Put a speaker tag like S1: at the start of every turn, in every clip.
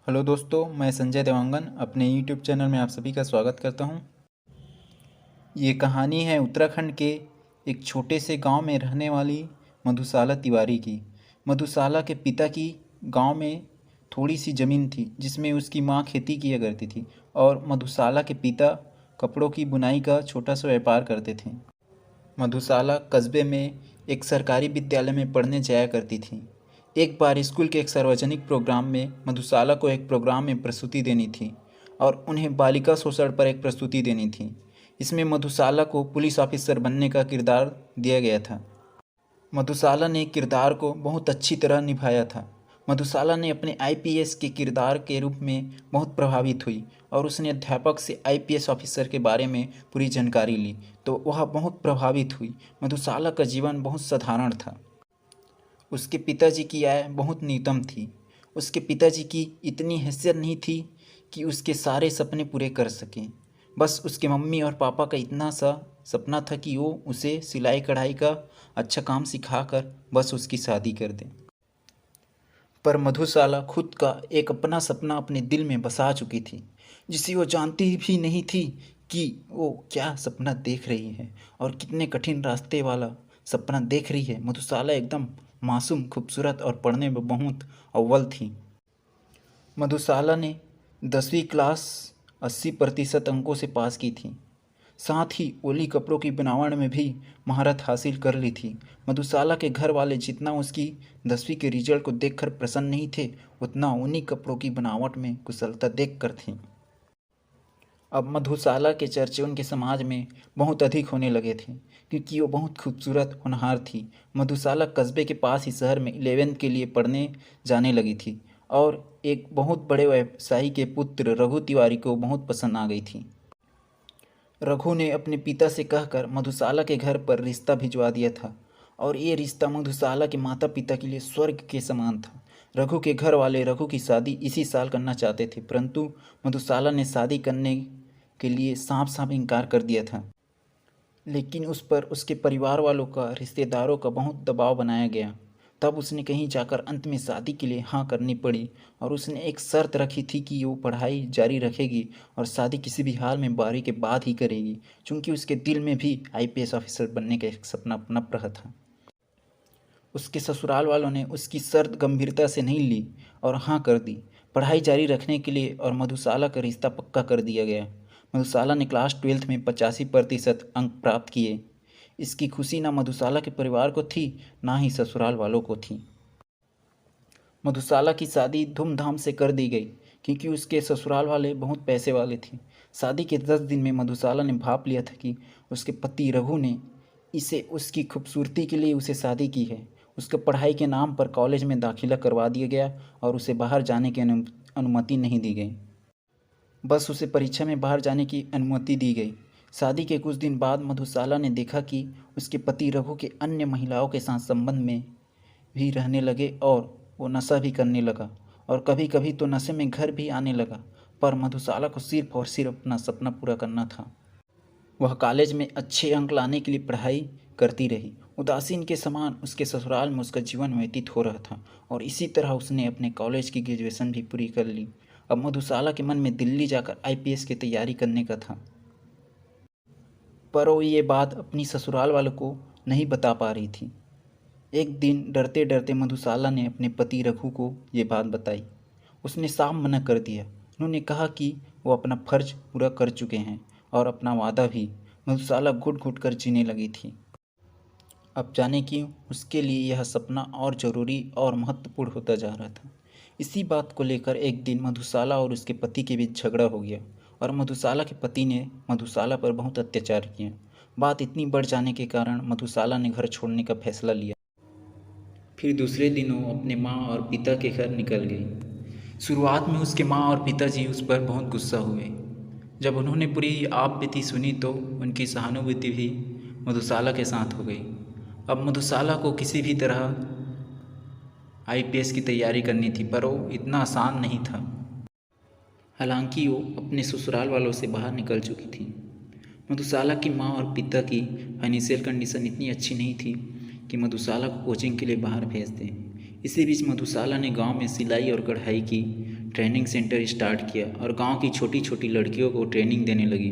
S1: Hello दोस्तों, मैं संजय देवांगन अपने यूट्यूब चैनल में आप सभी का स्वागत करता हूं। ये कहानी है उत्तराखंड के एक छोटे से गांव में रहने वाली मधुशाला तिवारी की। मधुशाला के पिता की गांव में थोड़ी सी ज़मीन थी जिसमें उसकी मां खेती किया करती थी और मधुशाला के पिता कपड़ों की बुनाई का छोटा सा व्यापार करते थे। मधुशाला कस्बे में एक सरकारी विद्यालय में पढ़ने जाया करती थी। एक बार स्कूल के एक सार्वजनिक प्रोग्राम में मधुशाला को एक प्रोग्राम में प्रस्तुति देनी थी और उन्हें बालिका शोषण पर एक प्रस्तुति देनी थी। इसमें मधुशाला को पुलिस ऑफिसर बनने का किरदार दिया गया था। मधुशाला ने किरदार को बहुत अच्छी तरह निभाया था। मधुशाला ने अपने आईपीएस के किरदार के रूप में बहुत प्रभावित हुई और उसने अध्यापक से आईपीएस ऑफिसर के बारे में पूरी जानकारी ली तो वह बहुत प्रभावित हुई। मधुशाला का जीवन बहुत साधारण था। उसके पिताजी की आय बहुत न्यूनतम थी। उसके पिताजी की इतनी हैसियत नहीं थी कि उसके सारे सपने पूरे कर सकें। बस उसके मम्मी और पापा का इतना सा सपना था कि वो उसे सिलाई कढ़ाई का अच्छा काम सिखाकर बस उसकी शादी कर दें। पर मधुशाला खुद का एक अपना सपना अपने दिल में बसा चुकी थी, जिसे वो जानती भी नहीं थी कि वो क्या सपना देख रही है और कितने कठिन रास्ते वाला सपना देख रही है। मधुशाला एकदम मासूम, खूबसूरत और पढ़ने में बहुत अव्वल थी। मधुशाला ने 10वीं क्लास 80% अंकों से पास की थी। साथ ही ओली कपड़ों की बनावट में भी महारत हासिल कर ली थी। मधुशाला के घर वाले जितना उसकी 10वीं के रिजल्ट को देखकर प्रसन्न नहीं थे, उतना उन्हीं कपड़ों की बनावट में कुशलता देखकर थी। अब मधुशाला के चर्चे उनके समाज में बहुत अधिक होने लगे थे क्योंकि वो बहुत खूबसूरत होनहार थी। मधुशाला कस्बे के पास ही शहर में 11th के लिए पढ़ने जाने लगी थी और एक बहुत बड़े व्यवसायी के पुत्र रघु तिवारी को बहुत पसंद आ गई थी। रघु ने अपने पिता से कहकर मधुशाला के घर पर रिश्ता भिजवा दिया था और ये रिश्ता मधुशाला के माता पिता के लिए स्वर्ग के समान था। रघु के घर वाले रघु की शादी इसी साल करना चाहते थे, परंतु मधुशाला ने शादी करने के लिए साफ साफ इनकार कर दिया था। लेकिन उस पर उसके परिवार वालों का, रिश्तेदारों का बहुत दबाव बनाया गया। तब उसने कहीं जाकर अंत में शादी के लिए हाँ करनी पड़ी और उसने एक शर्त रखी थी कि वो पढ़ाई जारी रखेगी और शादी किसी भी हाल में 12वीं के बाद ही करेगी, क्योंकि उसके दिल में भी आईपीएस ऑफिसर बनने का एक सपना नप रहा था। उसके ससुराल वालों ने उसकी शर्त गंभीरता से नहीं ली और हाँ कर दी पढ़ाई जारी रखने के लिए और मधुशाला का रिश्ता पक्का कर दिया गया। मधुशाला ने क्लास 12th में 85% अंक प्राप्त किए। इसकी खुशी ना मधुशाला के परिवार को थी, ना ही ससुराल वालों को थी। मधुशाला की शादी धूमधाम से कर दी गई क्योंकि उसके ससुराल वाले बहुत पैसे वाले थे। शादी के 10 दिन में मधुशाला ने भाप लिया था कि उसके पति रघु ने इसे उसकी खूबसूरती के लिए उसे शादी की है। उसके पढ़ाई के नाम पर कॉलेज में दाखिला करवा दिया गया और उसे बाहर जाने की अनुमति नहीं दी गई। बस उसे परीक्षा में बाहर जाने की अनुमति दी गई। शादी के कुछ दिन बाद मधुशाला ने देखा कि उसके पति रघु के अन्य महिलाओं के साथ संबंध में भी रहने लगे और वो नशा भी करने लगा और कभी कभी तो नशे में घर भी आने लगा। पर मधुशाला को सिर्फ और सिर्फ अपना सपना पूरा करना था। वह कॉलेज में अच्छे अंक लाने के लिए पढ़ाई करती रही। उदासीन के समान उसके ससुराल में उसका जीवन व्यतीत हो रहा था और इसी तरह उसने अपने कॉलेज की ग्रेजुएशन भी पूरी कर ली। अब मधुशाला के मन में दिल्ली जाकर आईपीएस की तैयारी करने का था, पर वो ये बात अपनी ससुराल वालों को नहीं बता पा रही थी। एक दिन डरते डरते मधुशाला ने अपने पति रघु को ये बात बताई। उसने साफ मना कर दिया। उन्होंने कहा कि वो अपना फर्ज पूरा कर चुके हैं और अपना वादा भी। मधुशाला घुट घुट कर जीने लगी थी। अब जाने क्यों उसके लिए यह सपना और ज़रूरी और महत्वपूर्ण होता जा रहा था। इसी बात को लेकर एक दिन मधुशाला और उसके पति के बीच झगड़ा हो गया और मधुशाला के पति ने मधुशाला पर बहुत अत्याचार किया। बात इतनी बढ़ जाने के कारण मधुशाला ने घर छोड़ने का फैसला लिया। फिर दूसरे दिन वो अपने माँ और पिता के घर निकल गई। शुरुआत में उसके माँ और पिताजी उस पर बहुत गुस्सा हुए। जब उन्होंने पूरी आप बीती सुनी तो उनकी सहानुभूति भी मधुशाला के साथ हो गई। अब मधुशाला को किसी भी तरह आईपीएस की तैयारी करनी थी, पर वो इतना आसान नहीं था। हालांकि वो अपने ससुराल वालों से बाहर निकल चुकी थी। मधुशाला की माँ और पिता की फाइनेंशियल कंडीशन इतनी अच्छी नहीं थी कि मधुशाला को कोचिंग के लिए बाहर भेज दें। इसी बीच मधुशाला ने गांव में सिलाई और कढ़ाई की ट्रेनिंग सेंटर स्टार्ट किया और गांव की छोटी छोटी लड़कियों को ट्रेनिंग देने लगी।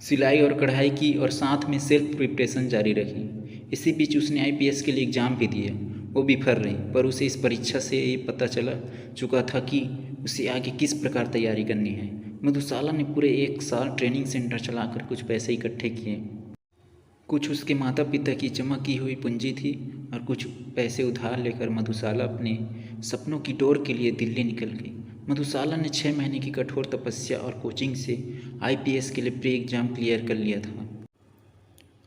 S1: सिलाई और कढ़ाई की और साथ में सेल्फ प्रिपरेशन जारी रखी। इसी बीच उसने आईपीएस के लिए एग्ज़ाम भी दिया। वो बिफर रही, पर उसे इस परीक्षा से ये पता चला चुका था कि उसे आगे किस प्रकार तैयारी करनी है। मधुशाला ने पूरे 1 साल ट्रेनिंग सेंटर चलाकर कुछ पैसे इकट्ठे किए। कुछ उसके माता पिता की जमा की हुई पूंजी थी और कुछ पैसे उधार लेकर मधुशाला अपने सपनों की दौड़ के लिए दिल्ली निकल गई। मधुशाला ने 6 महीने की कठोर तपस्या और कोचिंग से आईपीएस के लिए प्री एग्ज़ाम क्लियर कर लिया था।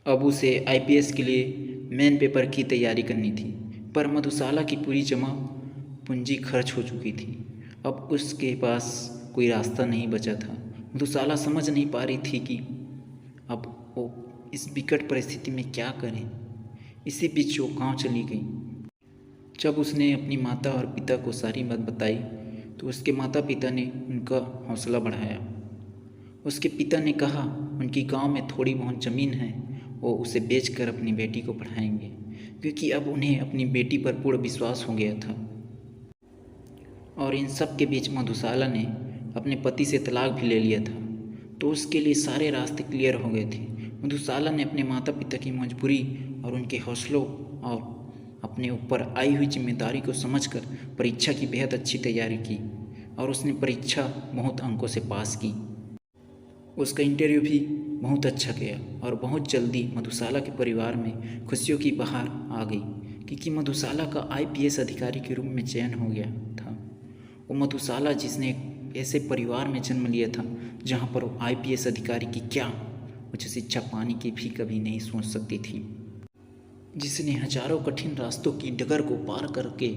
S1: अब उसे आईपीएस के लिए मेन पेपर की तैयारी करनी थी, पर मधुशाला की पूरी जमा पूंजी खर्च हो चुकी थी। अब उसके पास कोई रास्ता नहीं बचा था। मधुशाला समझ नहीं पा रही थी कि अब वो इस विकट परिस्थिति में क्या करें। इसी बीच वो गाँव चली गई। जब उसने अपनी माता और पिता को सारी बात बताई तो उसके माता पिता ने उनका हौसला बढ़ाया। उसके पिता ने कहा उनकी गांव में थोड़ी बहुत ज़मीन है, वो उसे बेचकर अपनी बेटी को पढ़ाएंगे, क्योंकि अब उन्हें अपनी बेटी पर पूर्ण विश्वास हो गया था। और इन सब के बीच मधुशाला ने अपने पति से तलाक भी ले लिया था, तो उसके लिए सारे रास्ते क्लियर हो गए थे। मधुशाला ने अपने माता पिता की मजबूरी और उनके हौसलों और अपने ऊपर आई हुई जिम्मेदारी को समझकर परीक्षा की बेहद अच्छी तैयारी की और उसने परीक्षा बहुत अंकों से पास की। उसका इंटरव्यू भी बहुत अच्छा गया और बहुत जल्दी मधुशाला के परिवार में खुशियों की बहार आ गई, क्योंकि मधुशाला का आईपीएस अधिकारी के रूप में चयन हो गया था। वो मधुशाला जिसने एक ऐसे परिवार में जन्म लिया था जहाँ पर वो आईपीएस अधिकारी की क्या उच्च शिक्षा पाने की भी कभी नहीं सोच सकती थी, जिसने हजारों कठिन रास्तों की डगर को पार करके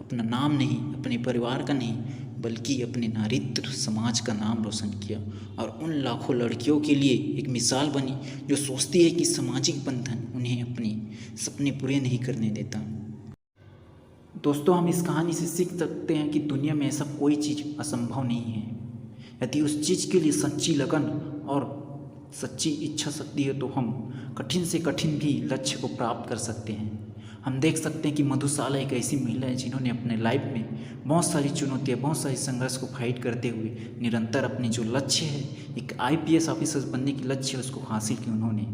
S1: अपना नाम नहीं, अपने परिवार का नहीं, बल्कि अपने नारीत्व समाज का नाम रोशन किया और उन लाखों लड़कियों के लिए एक मिसाल बनी जो सोचती है कि सामाजिक बंधन उन्हें अपने सपने पूरे नहीं करने देता। दोस्तों, हम इस कहानी से सीख सकते हैं कि दुनिया में ऐसा कोई चीज़ असंभव नहीं है। यदि उस चीज़ के लिए सच्ची लगन और सच्ची इच्छा शक्ति है तो हम कठिन से कठिन भी लक्ष्य को प्राप्त कर सकते हैं। हम देख सकते हैं कि मधुशाला एक ऐसी महिला है जिन्होंने अपने लाइफ में बहुत सारी चुनौतियाँ, बहुत सारी संघर्ष को फाइट करते हुए निरंतर अपने जो लक्ष्य है, एक आईपीएस ऑफिसर बनने की लक्ष्य है, उसको हासिल किया उन्होंने।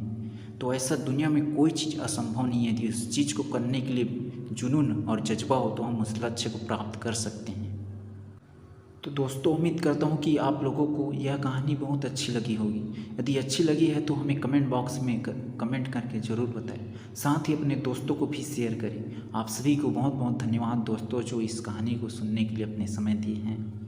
S1: तो ऐसा दुनिया में कोई चीज़ असंभव नहीं है। यदि उस चीज़ को करने के लिए जुनून और जज्बा हो तो हम उस लक्ष्य को प्राप्त कर सकते हैं। तो दोस्तों, उम्मीद करता हूँ कि आप लोगों को यह कहानी बहुत अच्छी लगी होगी। यदि अच्छी लगी है तो हमें कमेंट बॉक्स में कमेंट करके ज़रूर बताएं। साथ ही अपने दोस्तों को भी शेयर करें। आप सभी को बहुत बहुत धन्यवाद दोस्तों, जो इस कहानी को सुनने के लिए अपने समय दिए हैं।